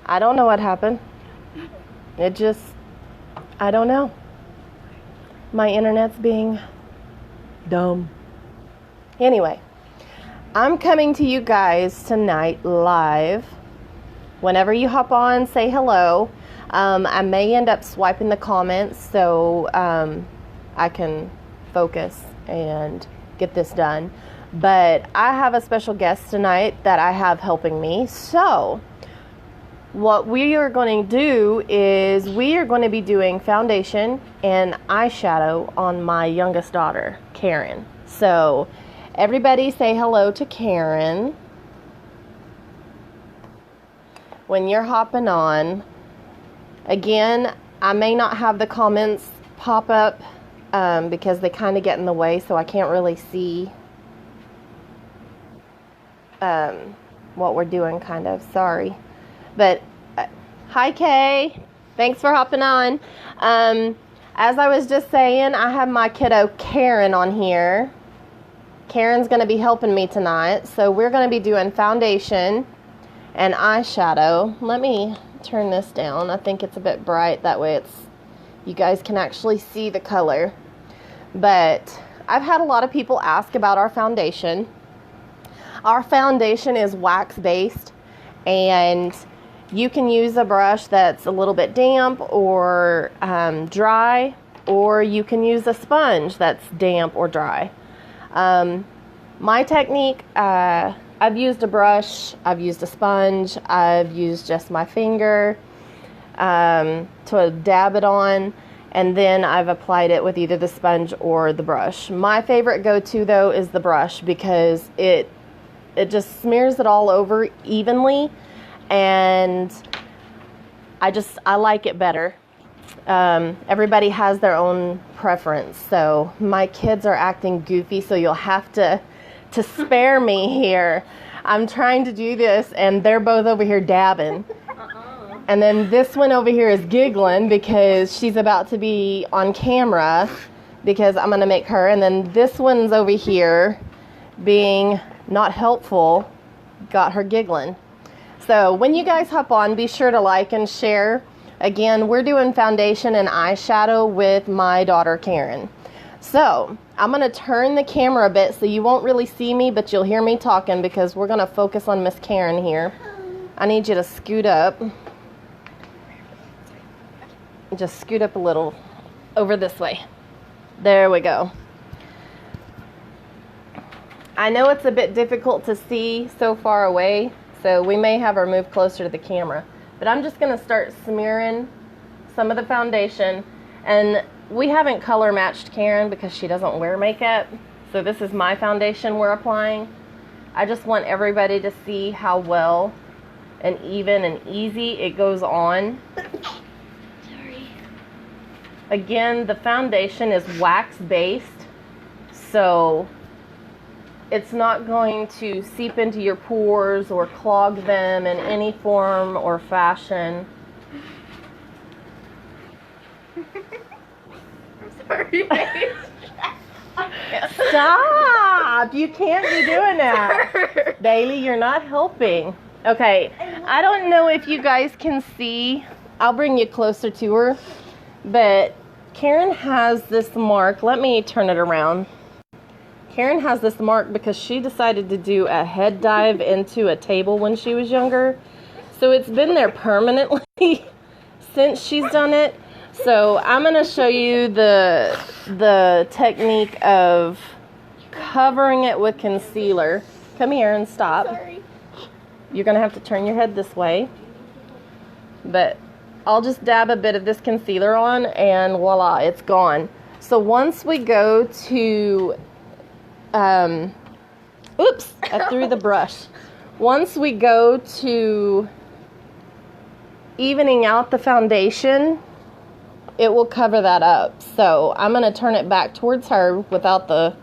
I don't know what happened. I don't know. My internet's being dumb. Anyway, I'm coming to you guys tonight live. Whenever you hop on, say hello. I may end up swiping the comments so I can focus and get this done. But I have a special guest tonight that I have helping me. So what we are going to do is we are going to be doing foundation and eyeshadow on my youngest daughter, Karen. So everybody say hello to Karen when you're hopping on. Again, I may not have the comments pop up because they kind of get in the way, so I can't really see what we're doing, kind of. Sorry. But hi, Kay. Thanks for hopping on. As I was just saying, I have my kiddo Karen on here. Karen's going to be helping me tonight. So we're going to be doing foundation and eyeshadow. Let me turn this down. I think it's a bit bright. That way you guys can actually see the color. But I've had a lot of people ask about our foundation. Our foundation is wax based, and you can use a brush that's a little bit damp or dry, or you can use a sponge that's damp or dry. My technique, I've used a brush, I've used a sponge, I've used just my finger to dab it on, and then I've applied it with either the sponge or the brush. My favorite go-to though is the brush because it just smears it all over evenly, and I like it better. Everybody has their own preference, so my kids are acting goofy, so you'll have to spare me here. I'm trying to do this and they're both over here dabbing. And then this one over here is giggling because she's about to be on camera because I'm going to make her. And then this one's over here being not helpful, got her giggling. So when you guys hop on, be sure to like and share. Again, we're doing foundation and eyeshadow with my daughter Karen. So I'm going to turn the camera a bit so you won't really see me, but you'll hear me talking because we're going to focus on Miss Karen here. I need you to scoot up. Just scoot up a little over this way. There we go. I know it's a bit difficult to see so far away, so we may have her move closer to the camera. But I'm just going to start smearing some of the foundation. And we haven't color matched Karen because she doesn't wear makeup. So this is my foundation we're applying. I just want everybody to see how well and even and easy it goes on. Sorry. Again, the foundation is wax based, so it's not going to seep into your pores or clog them in any form or fashion. I'm sorry, babe. Stop! You can't be doing that. Bailey, you're not helping. Okay, I don't know if you guys can see. I'll bring you closer to her. But Karen has this mark. Let me turn it around. Karen has this mark because she decided to do a head dive into a table when she was younger. So it's been there permanently since she's done it. So I'm going to show you the technique of covering it with concealer. Come here and stop. Sorry. You're going to have to turn your head this way. But I'll just dab a bit of this concealer on and voila, it's gone. So once we go to... oops, I threw the brush. Once we go to evening out the foundation, it will cover that up. So I'm going to turn it back towards her without the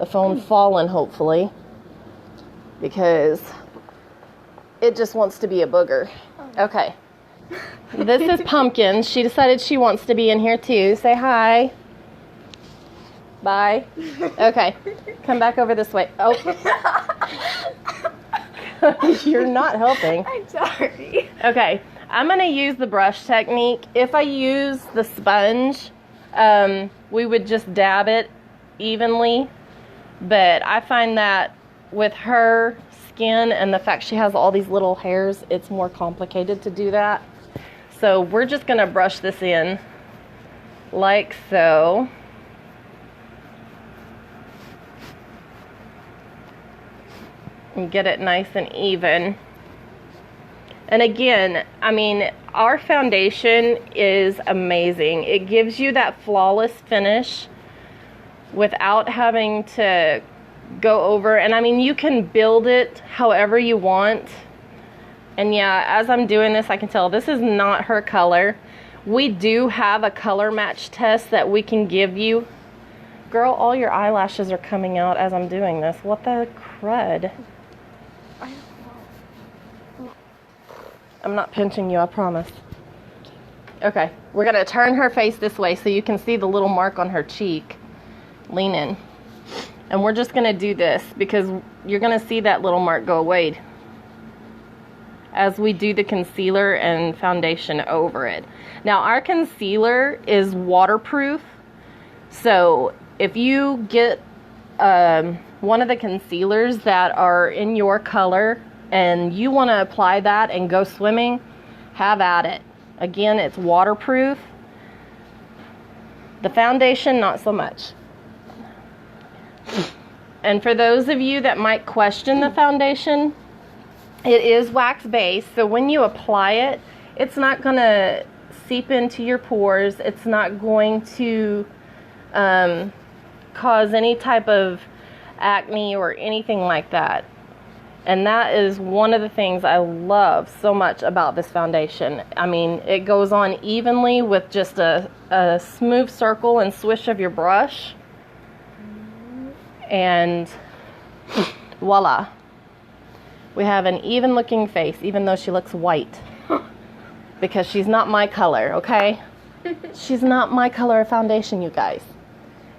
phone falling, hopefully, because it just wants to be a booger. Okay. This is Pumpkin. She decided she wants to be in here too. Say hi. Bye. Okay. Come back over this way. Oh. You're not helping. I'm sorry. Okay. I'm going to use the brush technique. If I use the sponge, we would just dab it evenly. But I find that with her skin and the fact she has all these little hairs, it's more complicated to do that. So we're just going to brush this in like so. And get it nice and even. And again, I mean, our foundation is amazing. It gives you that flawless finish without having to go over. And I mean, you can build it however you want. And yeah, as I'm doing this, I can tell this is not her color. We do have a color match test that we can give you. Girl, all your eyelashes are coming out as I'm doing this. What the crud? I'm not pinching you, I promise. Okay, we're gonna turn her face this way so you can see the little mark on her cheek. Lean in. And we're just gonna do this because you're gonna see that little mark go away as we do the concealer and foundation over it. Now our concealer is waterproof, so if you get one of the concealers that are in your color and you want to apply that and go swimming, have at it. Again, it's waterproof. The foundation, not so much. And for those of you that might question the foundation, it is wax based, so when you apply it, it's not going to seep into your pores. It's not going to cause any type of acne or anything like that. And that is one of the things I love so much about this foundation. I mean, it goes on evenly with just a smooth circle and swish of your brush. And voila. We have an even looking face, even though she looks white. Because she's not my color, okay? She's not my color of foundation, you guys.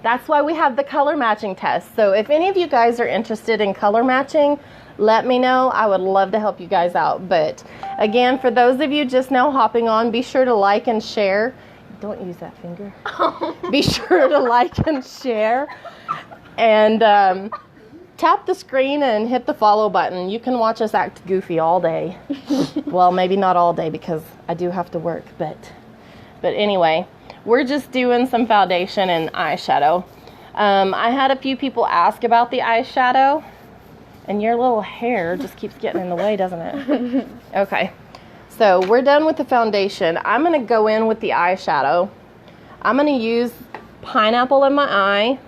That's why we have the color matching test. So if any of you guys are interested in color matching, let me know. I would love to help you guys out. But again, for those of you just now hopping on, be sure to like and share. Don't use that finger. Be sure to like and share. And tap the screen and hit the follow button. You can watch us act goofy all day. Well, maybe not all day because I do have to work. But anyway, we're just doing some foundation and eyeshadow. I had a few people ask about the eyeshadow. And your little hair just keeps getting in the way, doesn't it? Okay. So we're done with the foundation. I'm going to go in with the eyeshadow. I'm going to use Pineapple in My Eye.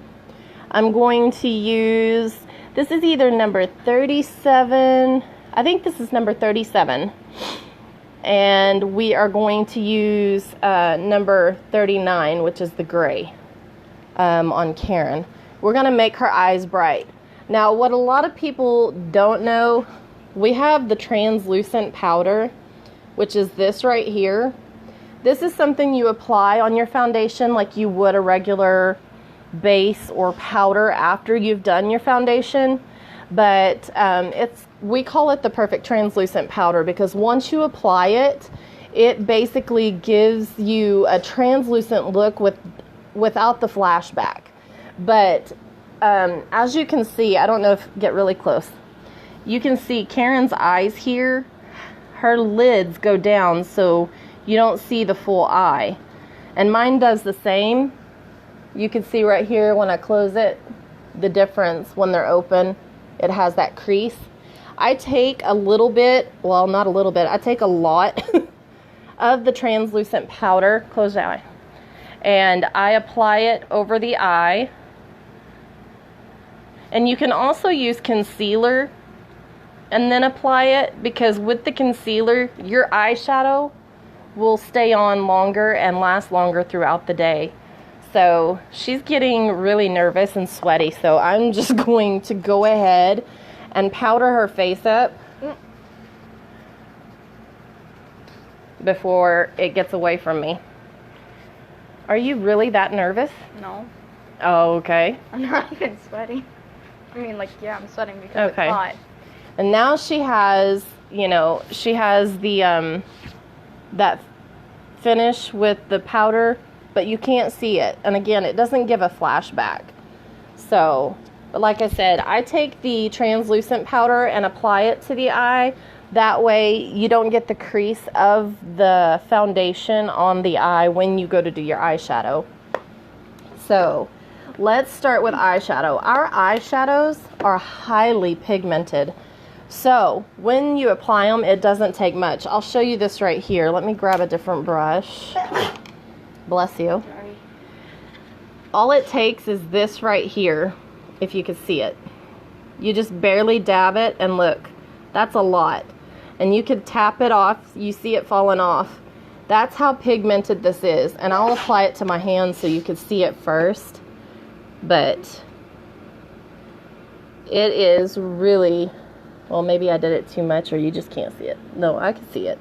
I'm going to use, this is either number 37. I think this is number 37. And we are going to use number 39, which is the gray, on Karen. We're going to make her eyes bright. Now, what a lot of people don't know, we have the translucent powder, which is this right here. This is something you apply on your foundation like you would a regular base or powder after you've done your foundation. But we call it the Perfect Translucent Powder because once you apply it, it basically gives you a translucent look without the flashback. But as you can see, I don't know if, get really close. You can see Karen's eyes here. Her lids go down so you don't see the full eye. And mine does the same. You can see right here when I close it, the difference when they're open. It has that crease. I take a little bit, well, not a little bit, I take a lot of the translucent powder. Close your eye. And I apply it over the eye. And you can also use concealer and then apply it because with the concealer, your eyeshadow will stay on longer and last longer throughout the day. So she's getting really nervous and sweaty, so I'm just going to go ahead and powder her face up before it gets away from me. Are you really that nervous? No. Oh, okay. I'm not even sweating. I mean, like, yeah, I'm sweating because it's hot. And now she has, you know, she has the that finish with the powder, but you can't see it. And again, it doesn't give a flashback. So, but like I said, I take the translucent powder and apply it to the eye. That way you don't get the crease of the foundation on the eye when you go to do your eyeshadow. So let's start with eyeshadow. Our eyeshadows are highly pigmented. So when you apply them, it doesn't take much. I'll show you this right here. Let me grab a different brush. Bless you. Sorry. All it takes is this right here, if you can see it. You just barely dab it, and look, that's a lot. And you could tap it off. You see it falling off. That's how pigmented this is. And I'll apply it to my hand so you can see it first. But it is really, well, maybe I did it too much, or you just can't see it. No, I can see it.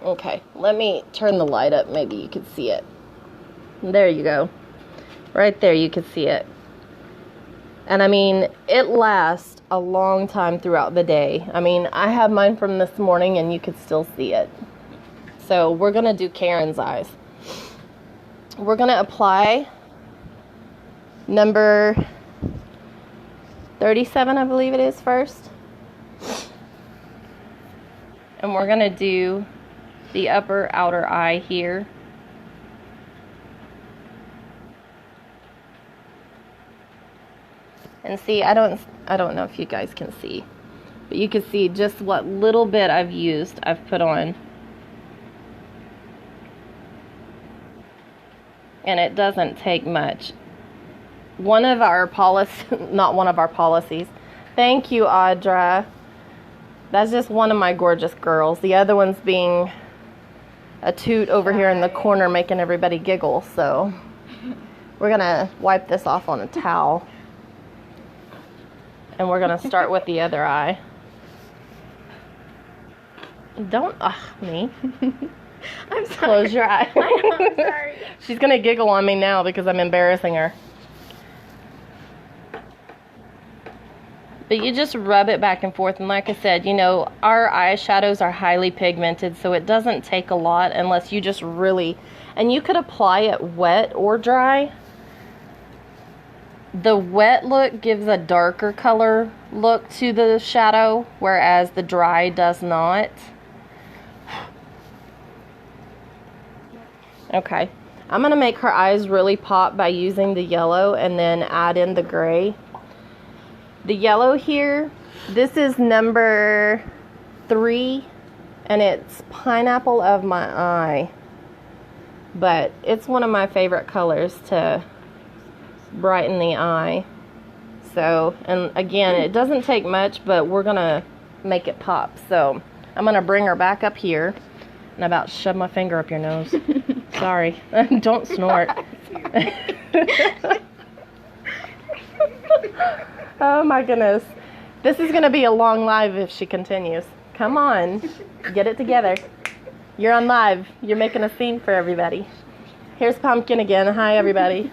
Okay, let me turn the light up. Maybe you can see it. There you go. Right there, you can see it. And I mean, it lasts a long time throughout the day. I mean, I have mine from this morning and you could still see it. So we're going to do Karen's eyes. We're going to apply number 37, I believe it is, first. And we're going to do the upper outer eye here. And see, I don't know if you guys can see, but you can see just what little bit I've put on. And it doesn't take much. One of our not one of our policies. Thank you, Audra. That's just one of my gorgeous girls. The other one's being a toot over here in the corner making everybody giggle. So we're gonna wipe this off on a towel. And we're going to start with the other eye. Don't, me. I'm sorry. Close your eye. I know, I'm sorry. She's going to giggle on me now because I'm embarrassing her. But you just rub it back and forth. And like I said, you know, our eyeshadows are highly pigmented, so it doesn't take a lot unless you just really, and you could apply it wet or dry. The wet look gives a darker color look to the shadow, whereas the dry does not. Okay, I'm going to make her eyes really pop by using the yellow and then add in the gray. The yellow here, this is number 3, and it's Pineapple of My Eye. But it's one of my favorite colors to brighten the eye. So, and again, it doesn't take much, but we're gonna make it pop. So I'm gonna bring her back up here, and I about shoved my finger up your nose. Sorry. Don't snort. Oh my goodness, this is gonna be a long live if she continues. Come on, get it together. You're on live. You're making a scene for everybody. Here's Pumpkin again. Hi everybody.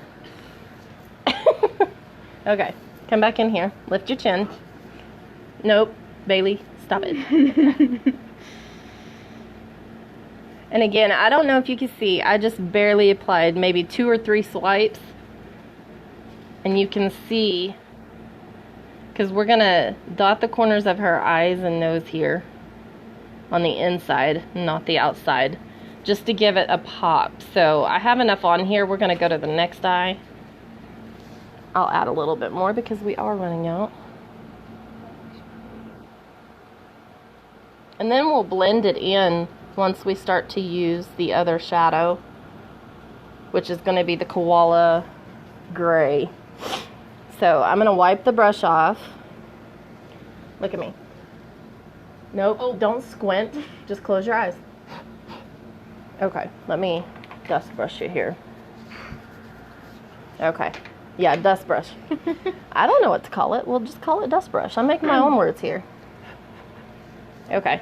Okay, come back in here. Lift your chin. Nope, Bailey, stop it. And again, I don't know if you can see, I just barely applied maybe 2 or 3 swipes. And you can see, because we're gonna dot the corners of her eyes and nose here on the inside, not the outside, just to give it a pop. So I have enough on here. We're gonna go to the next eye. I'll add a little bit more because we are running out. And then we'll blend it in once we start to use the other shadow, which is going to be the koala gray. So I'm going to wipe the brush off. Look at me. Nope, oh, don't squint. Just close your eyes. Okay, let me dust brush you here. Okay. Yeah, dust brush. I don't know what to call it. We'll just call it dust brush. I'm making my own words here. Okay.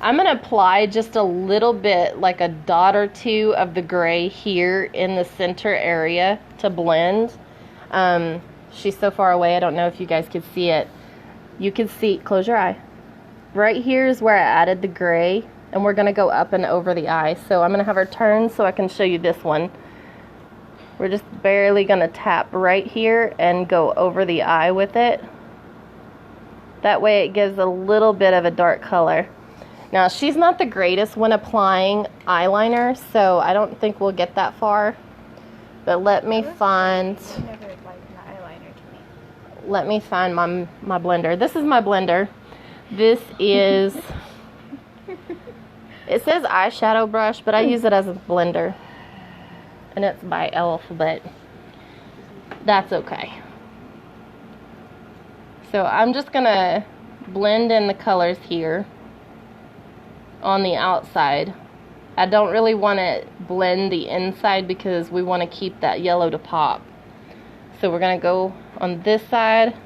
I'm going to apply just a little bit, like a dot or 2 of the gray here in the center area to blend. She's so far away, I don't know if you guys could see it. You can see, close your eye. right here is where I added the gray, and we're gonna go up and over the eye. So I'm gonna have her turn so I can show you this one. We're just barely gonna tap right here and go over the eye with it. That way it gives a little bit of a dark color. Now, she's not the greatest when applying eyeliner, so I don't think we'll get that far. But let me find... You never applied an eyeliner to me. Let me find my blender. This is my blender. This is... It says eyeshadow brush, but I use it as a blender. And it's by e.l.f., but that's okay. So I'm just gonna blend in the colors here on the outside. I don't really want to blend the inside because we want to keep that yellow to pop. So we're gonna go on this side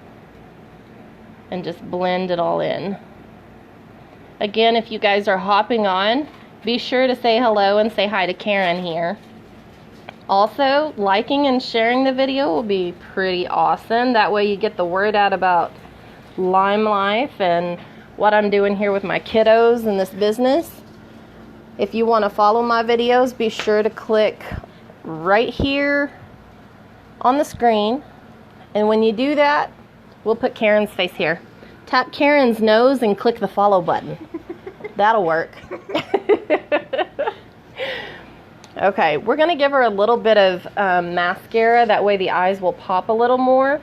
and just blend it all in. Again, if you guys are hopping on, be sure to say hello and say hi to Karen here. Also, liking and sharing the video will be pretty awesome. That way you get the word out about Lime Life and what I'm doing here with my kiddos in this business. If you want to follow my videos, be sure to click right here on the screen. And when you do that, we'll put Karen's face here. Tap Karen's nose and click the follow button. That'll work. Okay, we're going to give her a little bit of mascara. That way the eyes will pop a little more.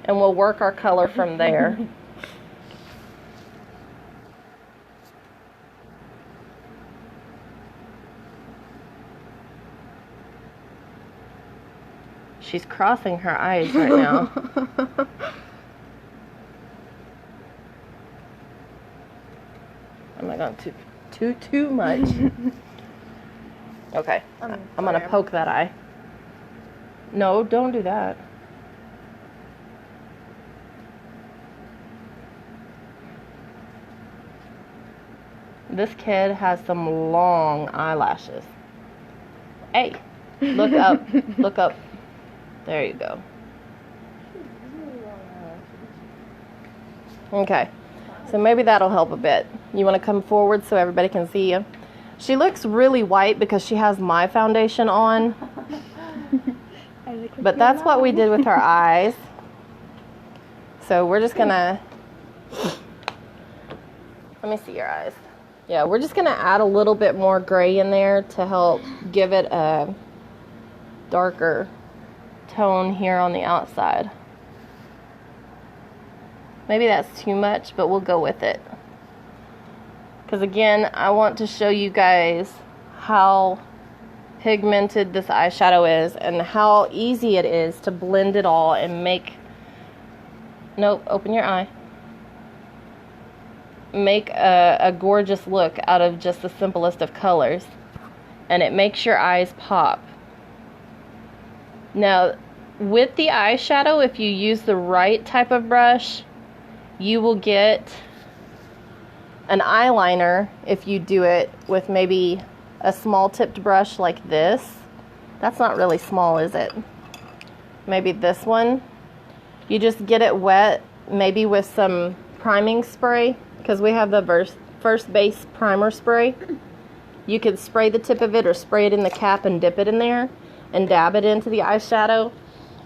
And we'll work our color from there. She's crossing her eyes right now. I'm not going too much. Okay, I'm going to poke that eye. No, don't do that. This kid has some long eyelashes. Hey, look up, look up. There you go. Okay, so maybe that'll help a bit. You want to come forward so everybody can see you? She looks really white because she has my foundation on. But that's what we did with her eyes. So we're just gonna... Let me see your eyes. Yeah, we're just gonna add a little bit more gray in there to help give it a darker tone here on the outside. Maybe that's too much, but we'll go with it. Because again, I want to show you guys how pigmented this eyeshadow is and how easy it is to blend it all and make... Nope, open your eye. Make a gorgeous look out of just the simplest of colors. And it makes your eyes pop. Now, with the eyeshadow, if you use the right type of brush, you will get an eyeliner if you do it with maybe a small tipped brush like this. That's not really small, is it? Maybe this one. You just get it wet, maybe with some priming spray, because we have the First Base primer spray. You could spray the tip of it or spray it in the cap and dip it in there and dab it into the eyeshadow.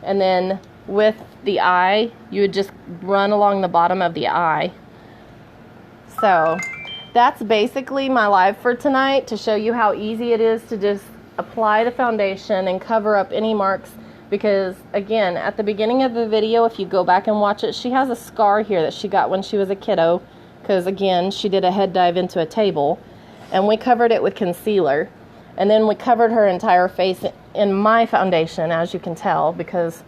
And then with the eye, you would just run along the bottom of the eye. So that's basically my live for tonight, to show you how easy it is to just apply the foundation and cover up any marks. Because again, at the beginning of the video, if you go back and watch it, she has a scar here that she got when she was a kiddo. Because again, she did a head dive into a table. And we covered it with concealer. And then we covered her entire face in my foundation, as you can tell, because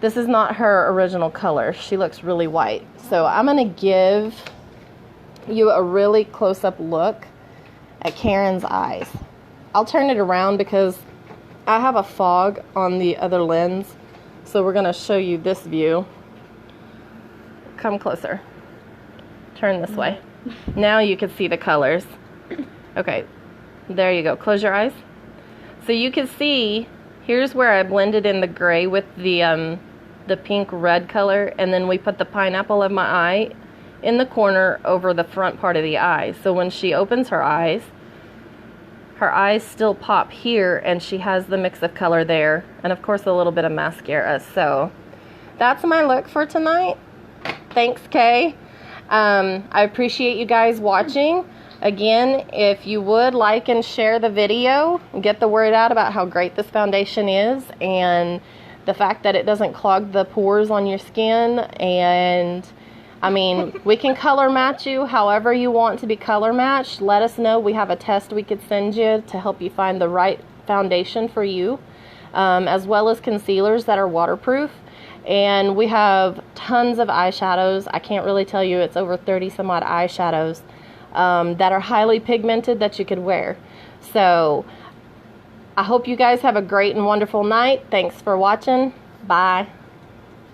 this is not her original color. She looks really white. So I'm going to give you a really close-up look at Karen's eyes. I'll turn it around because I have a fog on the other lens. So we're going to show you this view. Come closer. Turn this way. Now you can see the colors. Okay, there you go. Close your eyes. So you can see, here's where I blended in the gray with the pink red color, and then we put the pineapple of my eye in the corner over the front part of the eye. So when she opens her eyes still pop here, and she has the mix of color there, and of course a little bit of mascara. So that's my look for tonight. Thanks, Kay. I appreciate you guys watching. Again, if you would like and share the video, get the word out about how great this foundation is and the fact that it doesn't clog the pores on your skin. And I mean, we can color match you however you want to be color matched. Let us know. We have a test we could send you to help you find the right foundation for you, as well as concealers that are waterproof. And we have tons of eyeshadows. I can't really tell you, it's over 30 some odd eyeshadows that are highly pigmented that you could wear. So I hope you guys have a great and wonderful night. Thanks for watching. Bye.